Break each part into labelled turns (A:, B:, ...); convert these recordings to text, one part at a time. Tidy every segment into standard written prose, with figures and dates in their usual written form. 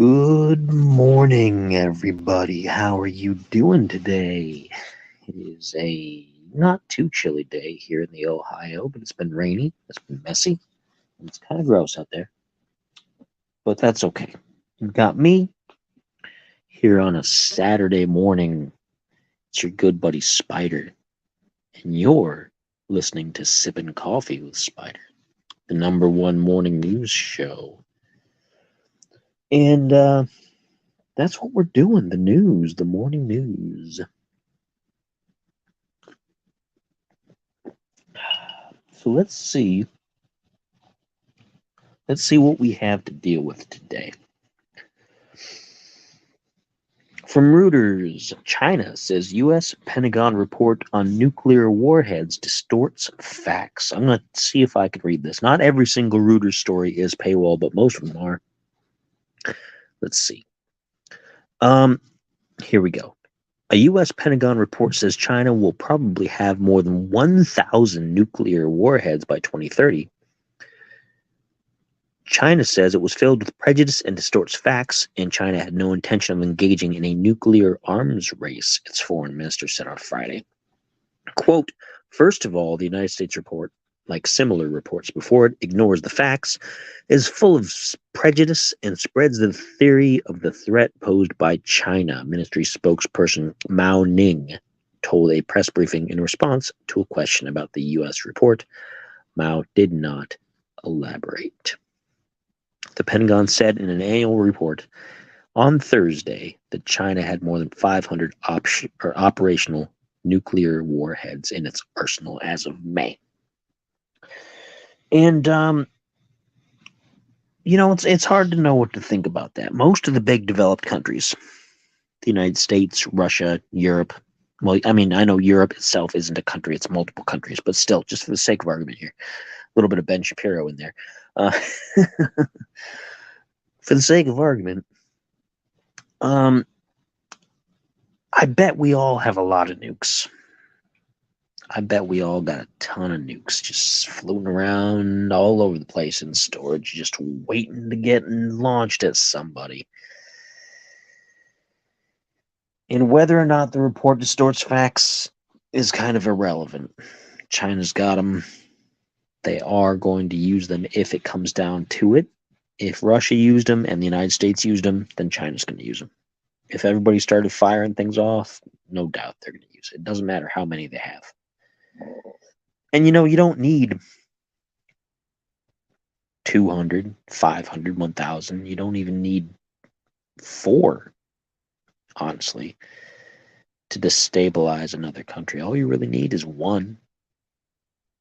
A: Good morning, everybody. How are you doing today? It is a not too chilly day here in the Ohio, but it's been rainy, it's been messy, and it's kind of gross out there. But that's okay. You've got me here on a Saturday morning. It's your good buddy Spider, and you're listening to Sippin Coffee with Spider, the number one morning news show. And that's what we're doing, the news, the morning news. So let's see what we have to deal with today. From Reuters, China says U.S. Pentagon report on nuclear warheads distorts facts. I'm going to see if I can read this. Not every single Reuters story is paywall, but most of them are. Let's see. Here we go. A U.S. Pentagon report says China will probably have more than 1,000 nuclear warheads by 2030. China says it was filled with prejudice and distorts facts, and China had no intention of engaging in a nuclear arms race, its foreign minister said on Friday. Quote, first of all, the United States report, like similar reports before it, ignores the facts, is full of prejudice, and spreads the theory of the threat posed by China, ministry spokesperson Mao Ning told a press briefing in response to a question about the U.S. report. Mao did not elaborate. The Pentagon said in an annual report on Thursday that China had more than 500 operational nuclear warheads in its arsenal as of May. And, it's hard to know what to think about that. Most of the big developed countries, the United States, Russia, Europe, well, I mean, I know Europe itself isn't a country, it's multiple countries, but still, just for the sake of argument here, a little bit of Ben Shapiro in there. For the sake of argument, I bet we all have a lot of nukes. I bet we all got a ton of nukes just floating around all over the place in storage, just waiting to get launched at somebody. And whether or not the report distorts facts is kind of irrelevant. China's got them. They are going to use them if it comes down to it. If Russia used them and the United States used them, then China's going to use them. If everybody started firing things off, no doubt they're going to use it. It doesn't matter how many they have. And you don't need 200, 500, 1,000. You don't even need 4, honestly, to destabilize another country. All you really need is 1,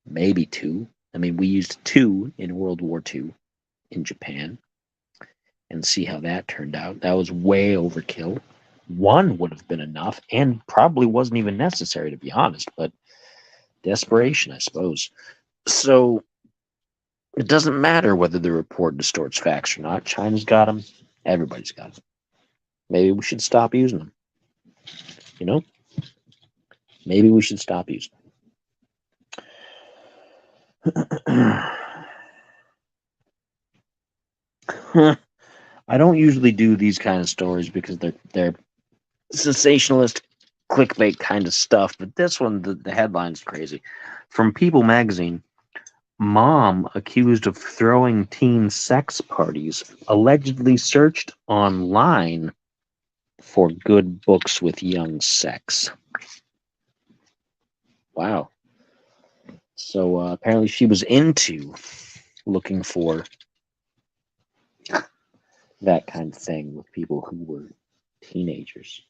A: maybe 2. I mean, we used 2 in World War II in Japan, and see how that turned out. That was way overkill. 1 would have been enough, and probably wasn't even necessary, to be honest, but desperation, I suppose. So it doesn't matter whether the report distorts facts or not. China's got them. Everybody's got them. Maybe we should stop using them. Maybe we should stop using them. I don't usually do these kind of stories because they're sensationalist clickbait kind of stuff, but this one, the headline's crazy. From People magazine, mom accused of throwing teen sex parties allegedly searched online for good books with young sex. Wow. So apparently she was into looking for that kind of thing with people who were teenagers.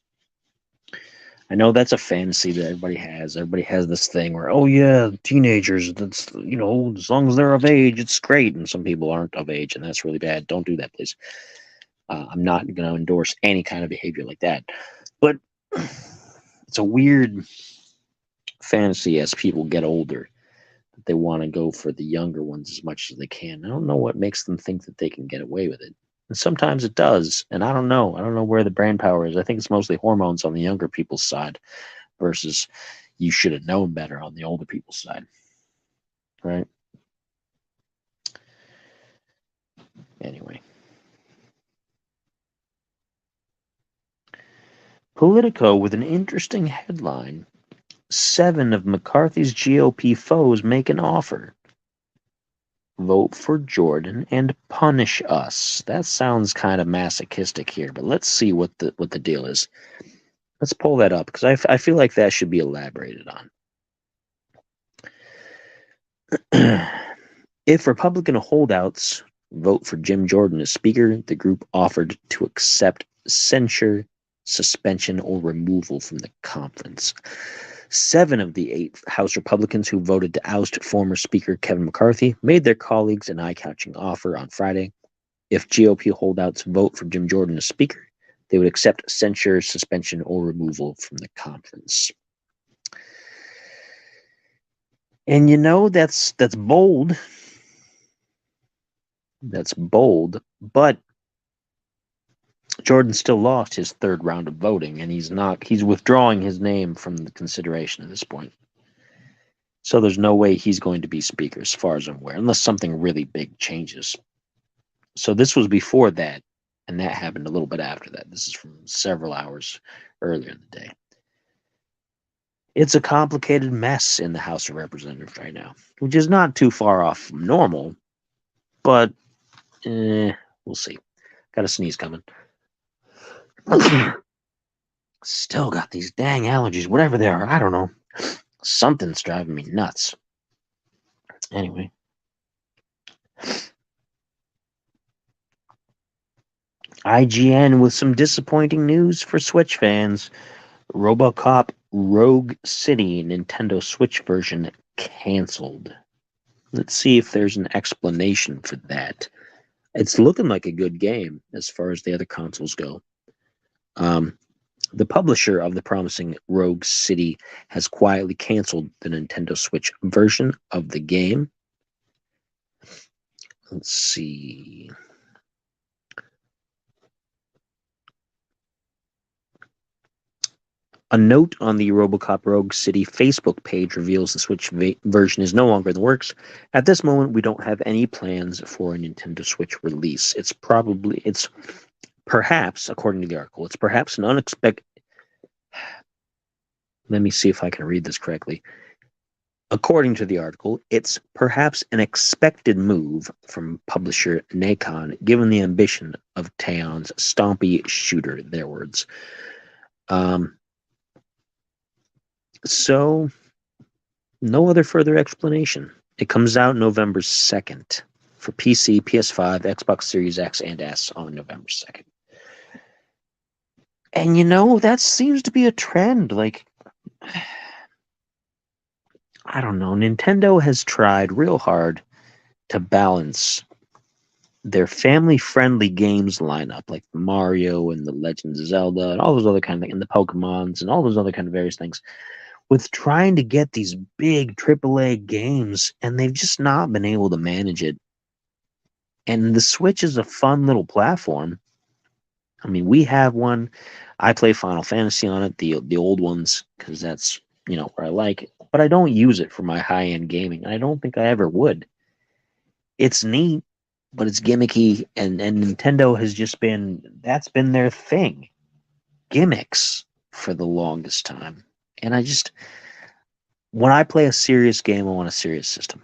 A: I know that's a fantasy that everybody has. Everybody has this thing where, oh yeah, teenagers, that's, as long as they're of age, it's great. And some people aren't of age, and that's really bad. Don't do that, please. I'm not going to endorse any kind of behavior like that. But it's a weird fantasy as people get older that they want to go for the younger ones as much as they can. I don't know what makes them think that they can get away with it. And sometimes it does. And I don't know. I don't know where the brain power is. I think it's mostly hormones on the younger people's side versus you should have known better on the older people's side. Right? Anyway. Politico with an interesting headline. 7 of McCarthy's GOP foes make an offer. Vote for Jordan and punish us. That sounds kind of masochistic here, but let's see what the deal is. Let's pull that up because I feel like that should be elaborated on. If Republican holdouts vote for Jim Jordan as Speaker, the group offered to accept censure, suspension, or removal from the conference. 7 of the 8 House Republicans who voted to oust former Speaker Kevin McCarthy made their colleagues an eye-catching offer on Friday. If GOP holdouts vote for Jim Jordan as Speaker, they would accept censure, suspension, or removal from the conference. And that's bold. That's bold, but Jordan still lost his 3rd round of voting, and he's withdrawing his name from the consideration at this point. So there's no way he's going to be Speaker as far as I'm aware, unless something really big changes. So this was before that, and that happened a little bit after that. This is from several hours earlier in the day. It's a complicated mess in the House of Representatives right now, which is not too far off from normal, but we'll see. Got a sneeze coming. Still got these dang allergies, whatever they are. I don't know. Something's driving me nuts. Anyway. IGN with some disappointing news for Switch fans. RoboCop Rogue City Nintendo Switch version canceled. Let's see if there's an explanation for that. It's looking like a good game as far as the other consoles go. The publisher of the promising Rogue City has quietly canceled the Nintendo Switch version of the game. Let's see. A note on the RoboCop Rogue City Facebook page reveals the Switch version is no longer in the works. At this moment, we don't have any plans for a Nintendo Switch release. It's perhaps, according to the article, it's perhaps an unexpected... Let me see if I can read this correctly. According to the article, it's perhaps an expected move from publisher Nacon, given the ambition of Teon's stompy shooter, their words. So, no other further explanation. It comes out November 2nd for PC, PS5, Xbox Series X, and S on November 2nd. And that seems to be a trend. Like, I don't know. Nintendo has tried real hard to balance their family-friendly games lineup, like Mario and the Legend of Zelda and all those other kind of things, and the Pokemons and all those other kind of various things, with trying to get these big AAA games, and they've just not been able to manage it. And the Switch is a fun little platform. I mean, we have one. I play Final Fantasy on it, the old ones, because that's, where I like it. But I don't use it for my high-end gaming, and I don't think I ever would. It's neat, but it's gimmicky, and Nintendo has that's been their thing. Gimmicks for the longest time. And when I play a serious game, I want a serious system.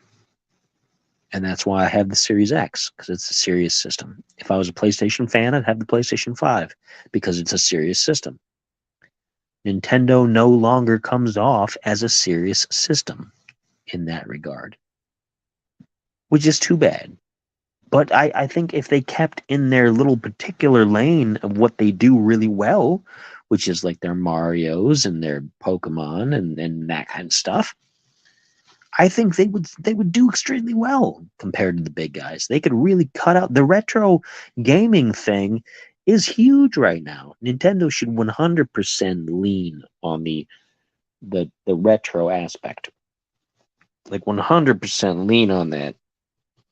A: And that's why I have the Series X, because it's a serious system. If I was a PlayStation fan, I'd have the PlayStation 5, because it's a serious system. Nintendo no longer comes off as a serious system in that regard, which is too bad. But I think if they kept in their little particular lane of what they do really well, which is like their Marios and their Pokemon and that kind of stuff, I think they would do extremely well compared to the big guys. They could really cut out the retro gaming thing is huge right now. Nintendo should 100% lean on the retro aspect. Like 100% lean on that.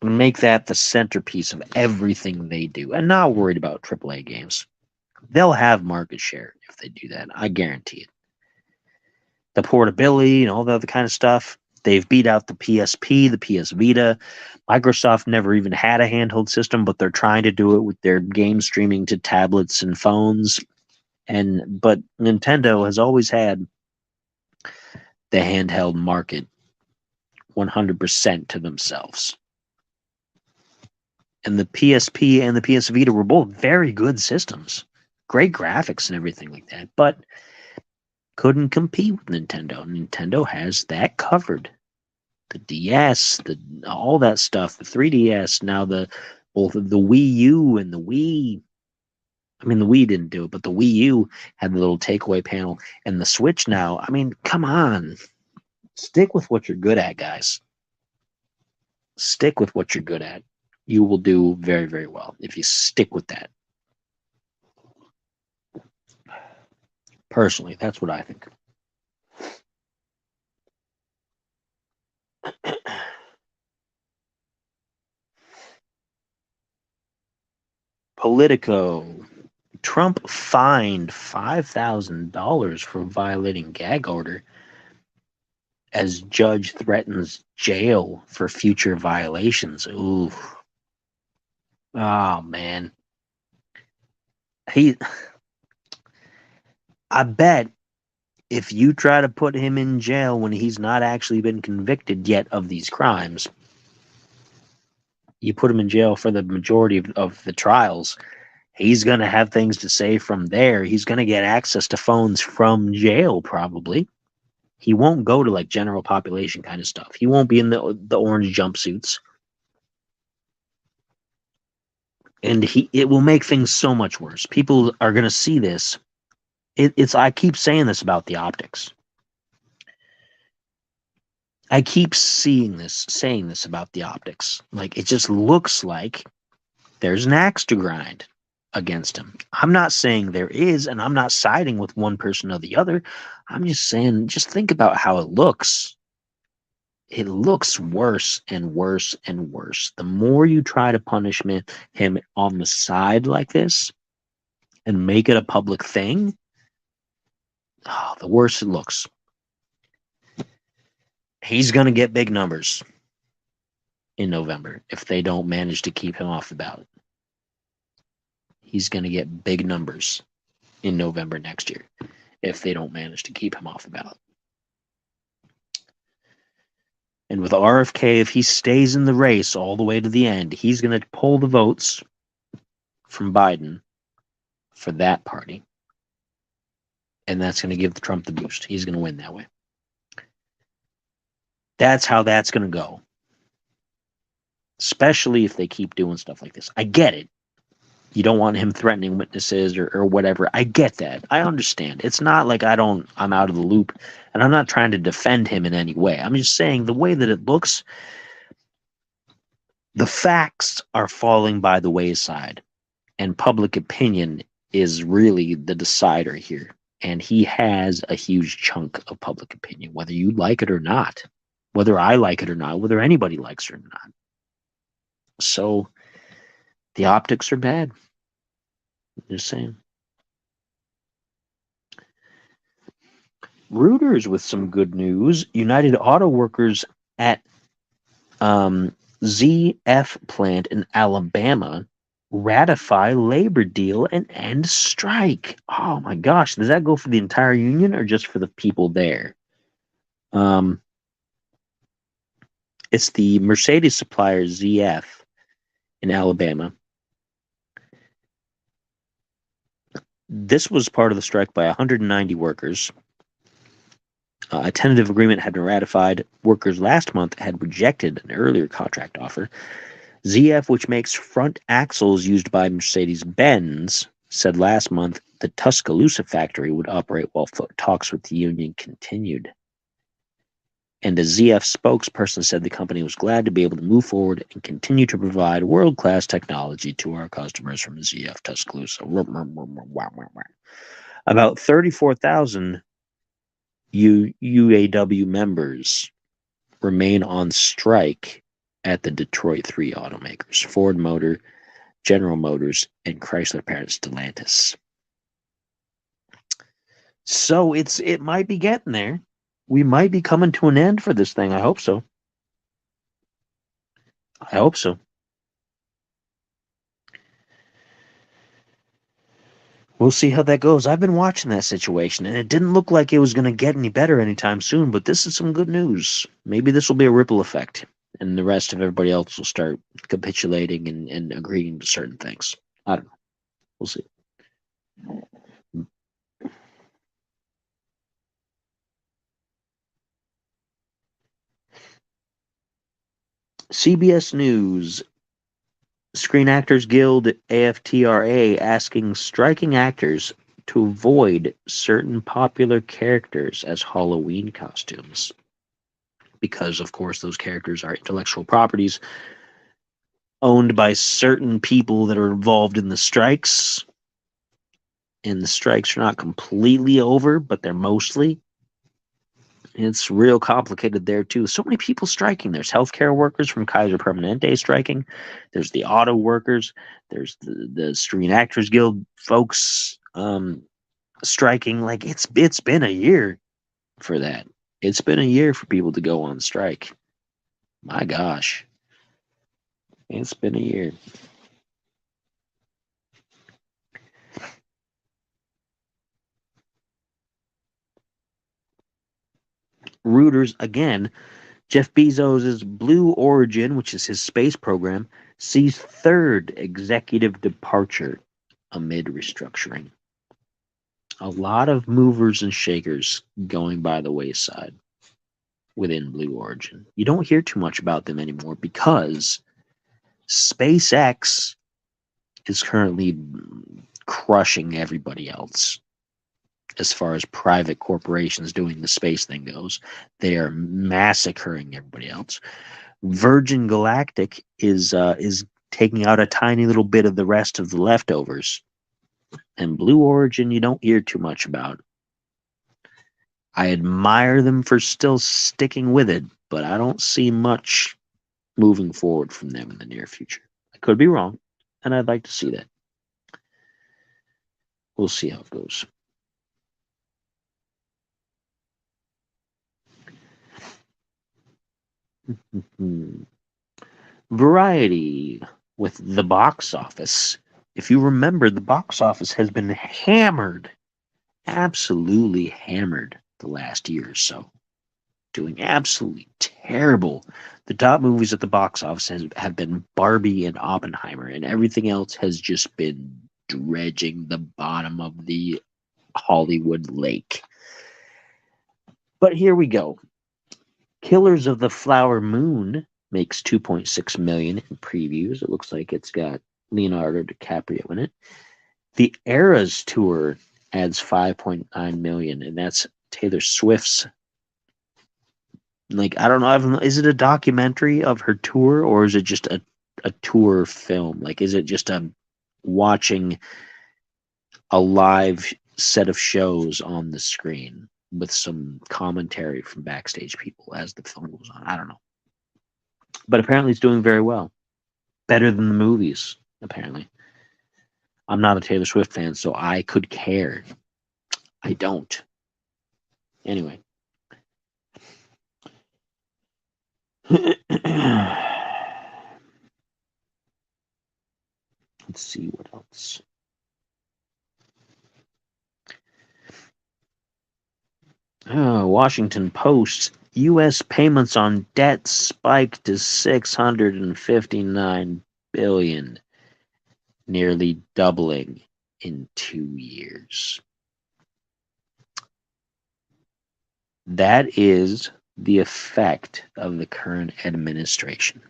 A: Make that the centerpiece of everything they do, and not worried about AAA games. They'll have market share if they do that. I guarantee it. The portability and all the other kind of stuff, they've beat out the PSP, the PS Vita. Microsoft never even had a handheld system, but they're trying to do it with their game streaming to tablets and phones. But Nintendo has always had the handheld market 100% to themselves. And the PSP and the PS Vita were both very good systems, great graphics and everything like that, but couldn't compete with Nintendo. Nintendo has that covered. The DS, all that stuff, the 3DS, now both the Wii U and the Wii. I mean, the Wii didn't do it, but the Wii U had the little takeaway panel, and the Switch now. I mean, come on, stick with what you're good at, guys. Stick with what you're good at. You will do very, very well if you stick with that. Personally, that's what I think. Politico. Trump fined $5,000 for violating gag order as judge threatens jail for future violations. Ooh. Oh, man. I bet if you try to put him in jail when he's not actually been convicted yet of these crimes, you put him in jail for the majority of the trials, he's going to have things to say from there. He's going to get access to phones from jail, probably. He won't go to like general population kind of stuff. He won't be in the orange jumpsuits. And it will make things so much worse. People are going to see this. I keep saying this about the optics. I keep saying this about the optics. Like, it just looks like there's an axe to grind against him. I'm not saying there is, and I'm not siding with one person or the other. I'm just saying, just think about how it looks. It looks worse and worse and worse. The more you try to punish him on the side like this and make it a public thing, the worse it looks. He's going to get big numbers in November if they don't manage to keep him off the ballot. He's going to get big numbers in November next year if they don't manage to keep him off the ballot. And with RFK, if he stays in the race all the way to the end, he's going to pull the votes from Biden for that party. And that's going to give Trump the boost. He's going to win that way. That's how that's going to go. Especially if they keep doing stuff like this. I get it. You don't want him threatening witnesses or whatever. I get that. I understand. It's not like I'm out of the loop, and I'm not trying to defend him in any way. I'm just saying the way that it looks, the facts are falling by the wayside, and public opinion is really the decider here. And he has a huge chunk of public opinion, whether you like it or not, whether I like it or not, whether anybody likes it or not. So the optics are bad. Just saying. Reuters with some good news. United Auto Workers at ZF plant in Alabama ratify labor deal and end strike. Oh my gosh, does that go for the entire union or just for the people there? It's the Mercedes supplier ZF in Alabama. This was part of the strike by 190 workers. A tentative agreement had been ratified. Workers last month had rejected an earlier contract offer. ZF, which makes front axles used by Mercedes-Benz, said last month the Tuscaloosa factory would operate while talks with the union continued. And a ZF spokesperson said the company was glad to be able to move forward and continue to provide world-class technology to our customers from ZF Tuscaloosa. About 34,000 UAW members remain on strike at the Detroit 3 automakers, Ford Motor, General Motors, and Chrysler parent Stellantis. So it might be getting there. We might be coming to an end for this thing. I hope so. I hope so. We'll see how that goes. I've been watching that situation, and it didn't look like it was going to get any better anytime soon, but this is some good news. Maybe this will be a ripple effect, and the rest of everybody else will start capitulating and agreeing to certain things. I don't know. We'll see. CBS News. Screen Actors Guild AFTRA asking striking actors to avoid certain popular characters as Halloween costumes. Because, of course, those characters are intellectual properties owned by certain people that are involved in the strikes. And the strikes are not completely over, but they're mostly. It's real complicated there too. So many people striking. There's healthcare workers from Kaiser Permanente striking. There's the auto workers. There's the Screen Actors Guild folks striking. Like it's been a year for that. It's been a year for people to go on strike. My gosh, it's been a year. Reuters again. Jeff Bezos' Blue Origin, which is his space program, sees third executive departure amid restructuring. A lot of movers and shakers going by the wayside within Blue Origin. You don't hear too much about them anymore because SpaceX is currently crushing everybody else as far as private corporations doing the space thing goes. They are massacring everybody else. Virgin Galactic is taking out a tiny little bit of the rest of the leftovers. And Blue Origin, you don't hear too much about. I admire them for still sticking with it, but I don't see much moving forward from them in the near future. I could be wrong, and I'd like to see that. We'll see how it goes. Variety with the box office. If you remember, the box office has been hammered, absolutely hammered the last year or so. Doing absolutely terrible. The top movies at the box office have been Barbie and Oppenheimer, and everything else has just been dredging the bottom of the Hollywood lake. But here we go. Killers of the Flower Moon makes 2.6 million in previews. It looks like it's got Leonardo DiCaprio in it. The Eras Tour adds 5.9 million, and that's Taylor Swift's. Like, I don't know, is it a documentary of her tour, or is it just a tour film? Like, is it just watching a live set of shows on the screen with some commentary from backstage people as the film goes on? I don't know. But apparently it's doing very well. Better than the movies, apparently. I'm not a Taylor Swift fan, so I could care. I don't. Anyway. Let's see what else. Washington Post. U.S. payments on debt spiked to $659 billion, nearly doubling in 2 years. That is the effect of the current administration.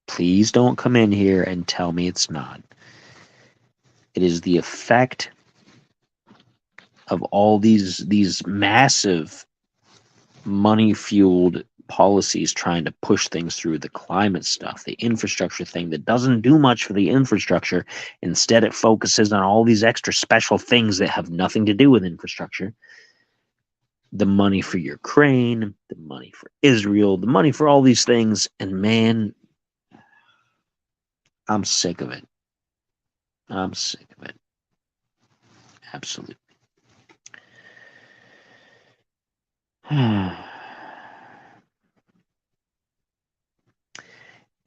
A: Please don't come in here and tell me it's not. It is the effect of all these massive money-fueled policies trying to push things through, the climate stuff, the infrastructure thing that doesn't do much for the infrastructure. Instead, it focuses on all these extra special things that have nothing to do with infrastructure. The money for Ukraine, the money for Israel, the money for all these things. And man, I'm sick of it. I'm sick of it. Absolutely.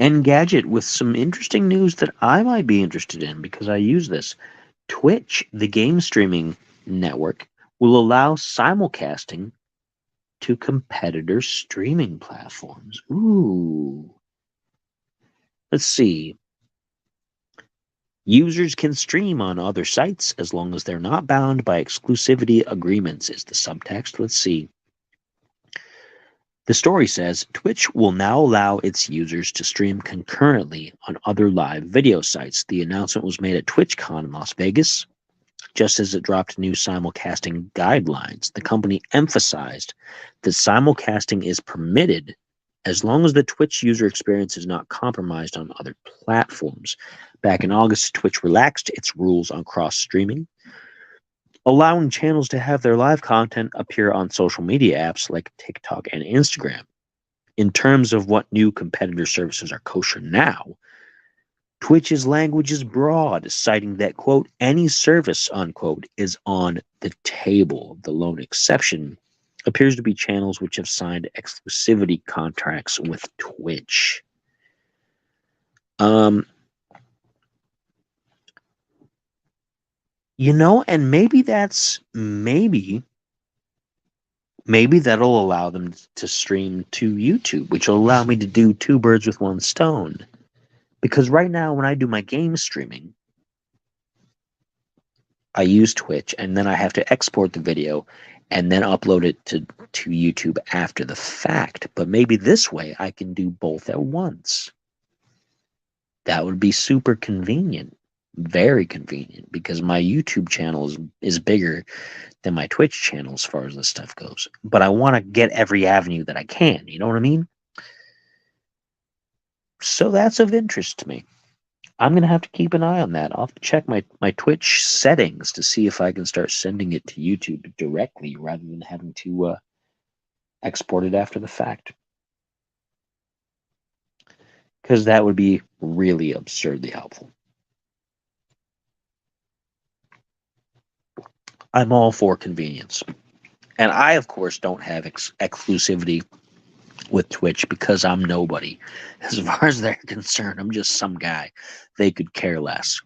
A: Engadget with some interesting news that I might be interested in because I use this. Twitch, the game streaming network, will allow simulcasting to competitor streaming platforms. Ooh. Let's see. Users can stream on other sites as long as they're not bound by exclusivity agreements, is the subtext. Let's see. The story says Twitch will now allow its users to stream concurrently on other live video sites. The announcement was made at TwitchCon in Las Vegas, just as it dropped new simulcasting guidelines. The company emphasized that simulcasting is permitted as long as the Twitch user experience is not compromised on other platforms. Back in August, Twitch relaxed its rules on cross-streaming, allowing channels to have their live content appear on social media apps like TikTok and Instagram. In terms of what new competitor services are kosher now, Twitch's language is broad, citing that, quote, any service, unquote, is on the table. The lone exception appears to be channels which have signed exclusivity contracts with Twitch. And maybe that'll allow them to stream to YouTube, which will allow me to do two birds with one stone. Because right now, when I do my game streaming, I use Twitch, and then I have to export the video and then upload it to YouTube after the fact. But maybe this way I can do both at once. That would be super convenient. Very convenient, because my YouTube channel is bigger than my Twitch channel as far as this stuff goes. But I want to get every avenue that I can, you know what I mean? So that's of interest to me. I'm going to have to keep an eye on that. I'll have to check my Twitch settings to see if I can start sending it to YouTube directly rather than having to export it after the fact. Because that would be really absurdly helpful. I'm all for convenience. And I, of course, don't have exclusivity with Twitch because I'm nobody. As far as they're concerned, I'm just some guy. They could care less.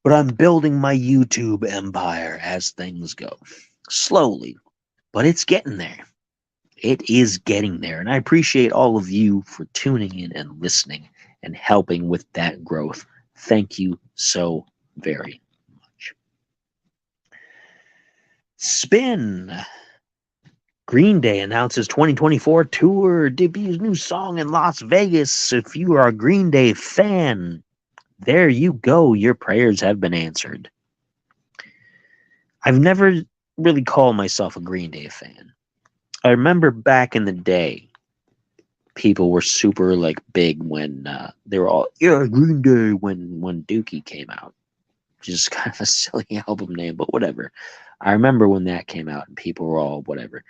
A: But I'm building my YouTube empire as things go. Slowly. But it's getting there. It is getting there. And I appreciate all of you for tuning in and listening and helping with that growth. Thank you so very much. Spin. Green Day announces 2024 tour, debuts new song in Las Vegas. If you are a Green Day fan, there you go. Your prayers have been answered. I've never really called myself a Green Day fan. I remember back in the day, people were super big when they were all, yeah, Green Day when Dookie came out. Which is kind of a silly album name, but whatever. I remember when that came out and people were all whatever.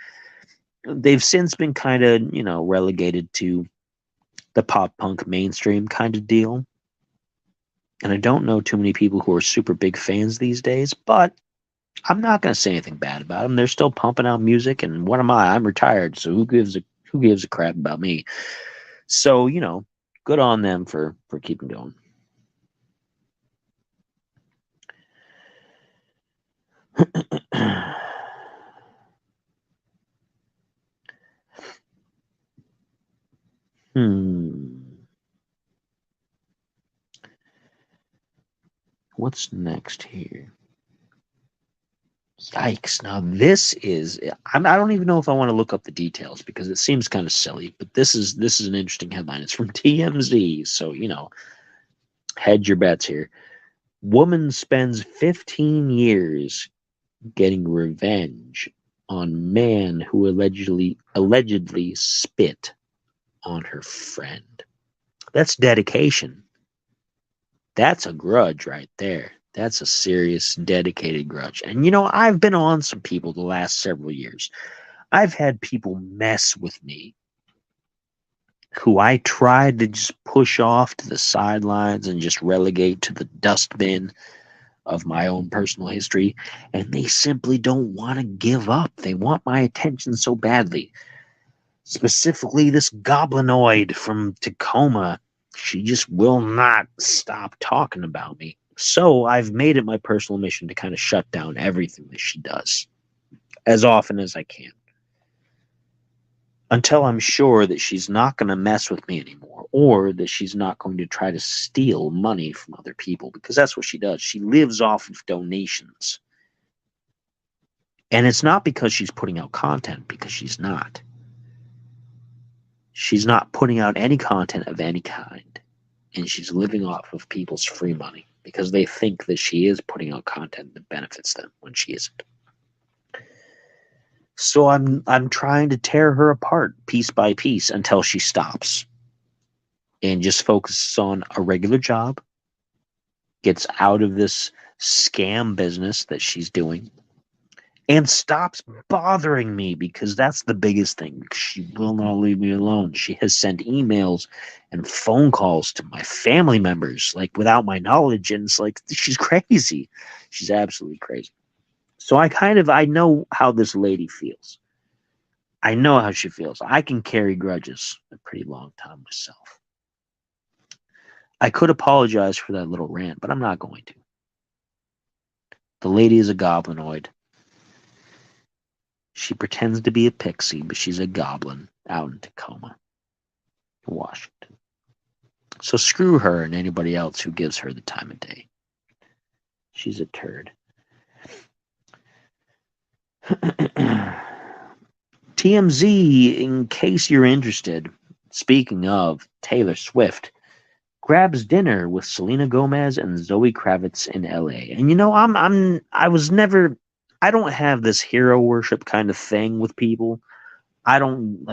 A: They've since been kind of, relegated to the pop punk mainstream kind of deal. And I don't know too many people who are super big fans these days, but I'm not going to say anything bad about them. They're still pumping out music, and what am I? I'm retired, so who gives a crap about me? So, good on them for keeping going. What's next here? Yikes. Now this is, I don't even know if I want to look up the details because it seems kind of silly, but this is an interesting headline. It's from TMZ, so, hedge your bets here. Woman spends 15 years getting revenge on man who allegedly spit on her friend. That's dedication. That's a grudge right there. That's a serious, dedicated grudge. And, I've been on some people the last several years. I've had people mess with me who I tried to just push off to the sidelines and just relegate to the dustbin of my own personal history. And they simply don't want to give up. They want my attention so badly. Specifically, this goblinoid from Tacoma. She just will not stop talking about me. So I've made it my personal mission to kind of shut down everything that she does as often as I can until I'm sure that she's not going to mess with me anymore or that she's not going to try to steal money from other people, because that's what she does. She lives off of donations. And it's not because she's putting out content, because she's not. She's not putting out any content of any kind. And she's living off of people's free money because they think that she is putting out content that benefits them when she isn't. So I'm trying to tear her apart piece by piece until she stops and just focuses on a regular job, gets out of this scam business that she's doing, and stops bothering me, because that's the biggest thing. She will not leave me alone. She has sent emails and phone calls to my family members, like without my knowledge, and it's like, she's crazy. She's absolutely crazy. So I know how this lady feels. I know how she feels. I can carry grudges a pretty long time myself. I could apologize for that little rant, but I'm not going to. The lady is a goblinoid. She pretends to be a pixie, but she's a goblin out in Tacoma, Washington. So screw her and anybody else who gives her the time of day. She's a turd. TMZ, in case you're interested, speaking of Taylor Swift, grabs dinner with Selena Gomez and Zoe Kravitz in LA. And I don't have this hero worship kind of thing with people. I don't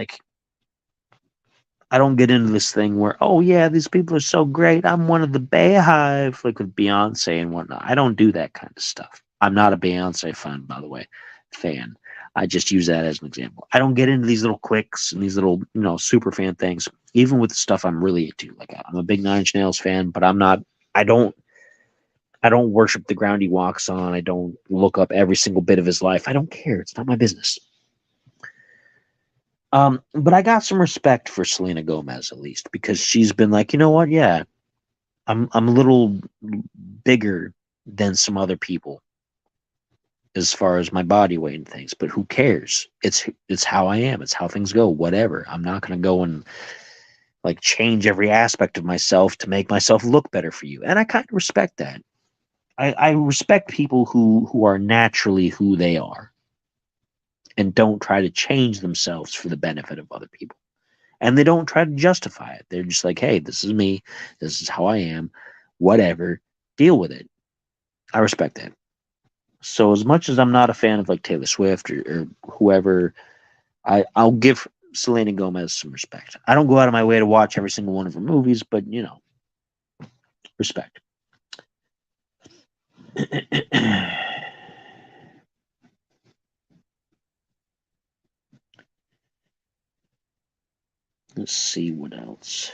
A: get into this thing where, oh yeah, these people are so great, I'm one of the Bayhive, like with Beyonce and whatnot. I don't do that kind of stuff. I'm not a Beyonce fan. I just use that as an example. I don't get into these little clicks and these little, super fan things, even with the stuff I'm really into. Like, I'm a big Nine Inch Nails fan, but I don't worship the ground he walks on. I don't look up every single bit of his life. I don't care. It's not my business. But I got some respect for Selena Gomez, at least, because she's been like, you know what? Yeah, I'm a little bigger than some other people as far as my body weight and things, but who cares? It's how I am. It's how things go. Whatever. I'm not going to go and like change every aspect of myself to make myself look better for you. And I kind of respect that. I respect people who are naturally who they are and don't try to change themselves for the benefit of other people. And they don't try to justify it. They're just like, hey, this is me. This is how I am. Whatever. Deal with it. I respect that. So as much as I'm not a fan of like Taylor Swift or whoever, I'll give Selena Gomez some respect. I don't go out of my way to watch every single one of her movies, but respect. Let's see what else.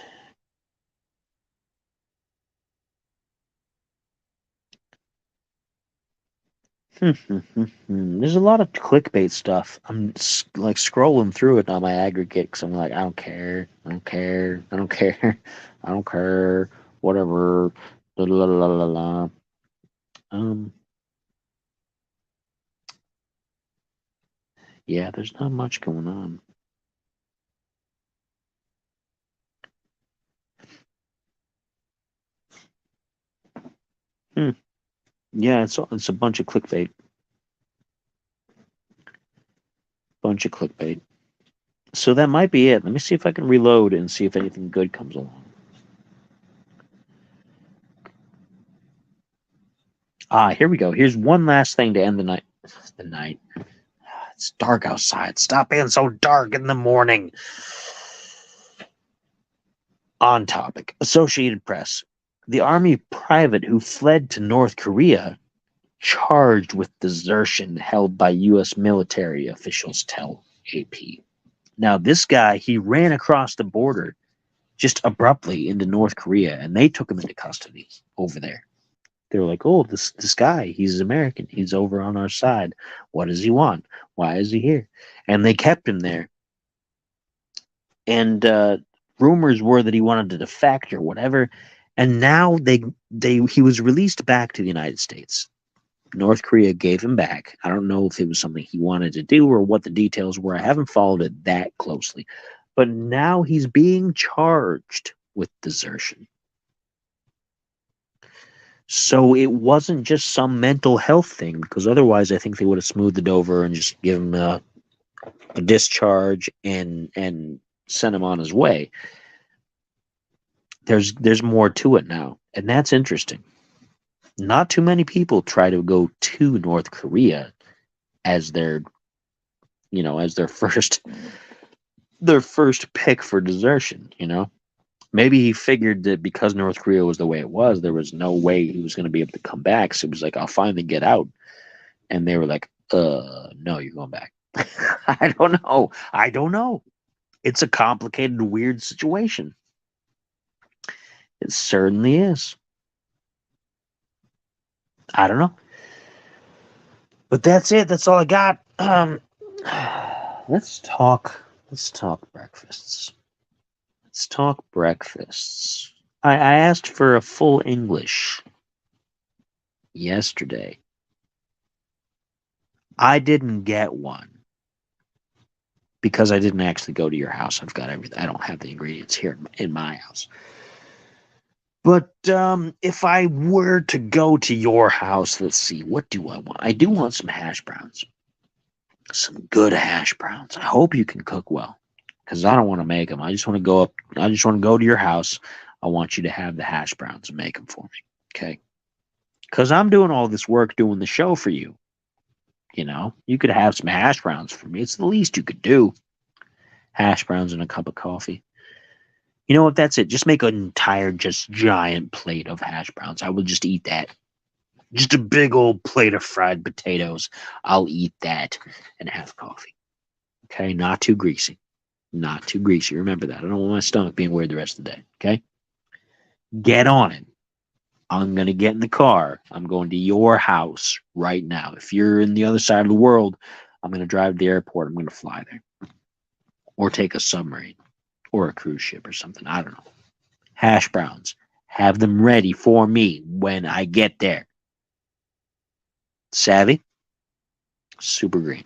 A: There's a lot of clickbait stuff. I'm like scrolling through it on my aggregate because I'm like, I don't care. I don't care. I don't care. I don't care. Whatever. La, la, la, la, la. Yeah, there's not much going on. Yeah, it's a bunch of clickbait. Bunch of clickbait. So that might be it. Let me see if I can reload and see if anything good comes along. Here we go. Here's one last thing to end the night. The night. It's dark outside. Stop being so dark in the morning. On topic. Associated Press. The Army private who fled to North Korea charged with desertion held by U.S. military officials tell AP. Now, this guy, he ran across the border just abruptly into North Korea, and they took him into custody over there. They were like, oh, this guy, he's American. He's over on our side. What does he want? Why is he here? And they kept him there and rumors were that he wanted to defect or whatever. And now he was released back to the United States. North Korea gave him back. I don't know if it was something he wanted to do or what the details were. I haven't followed it that closely. But now he's being charged with desertion. So it wasn't just some mental health thing, because otherwise I think they would have smoothed it over and just give him a discharge and sent him on his way. There's more to it now, and that's interesting. Not too many people try to go to North Korea as their first pick for desertion. Maybe he figured that because North Korea was the way it was, there was no way he was going to be able to come back. So it was like, I'll finally get out. And they were like, no, you're going back. I don't know. It's a complicated, weird situation. It certainly is. I don't know. But that's it. That's all I got. Let's talk breakfasts. Let's talk breakfasts. I asked for a full English yesterday. I didn't get one because I didn't actually go to your house. I've got everything. I don't have the ingredients here in my house. But if I were to go to your house, let's see, what do I want? I do want some hash browns. Some good hash browns. I hope you can cook well, because I don't want to make them. I just want to go up. I just want to go to your house. I want you to have the hash browns and make them for me, okay? Because I'm doing all this work doing the show for you. You could have some hash browns for me. It's the least you could do. Hash browns and a cup of coffee. You know what? That's it. Just make an entire, just giant plate of hash browns. I will just eat that. Just a big old plate of fried potatoes. I'll eat that and have coffee. Okay? Not too greasy. Not too greasy. Remember that. I don't want my stomach being weird the rest of the day. Okay? Get on it. I'm going to get in the car. I'm going to your house right now. If you're in the other side of the world, I'm going to drive to the airport. I'm going to fly there. Or take a submarine. Or a cruise ship or something. I don't know. Hash browns. Have them ready for me when I get there. Savvy? Super green.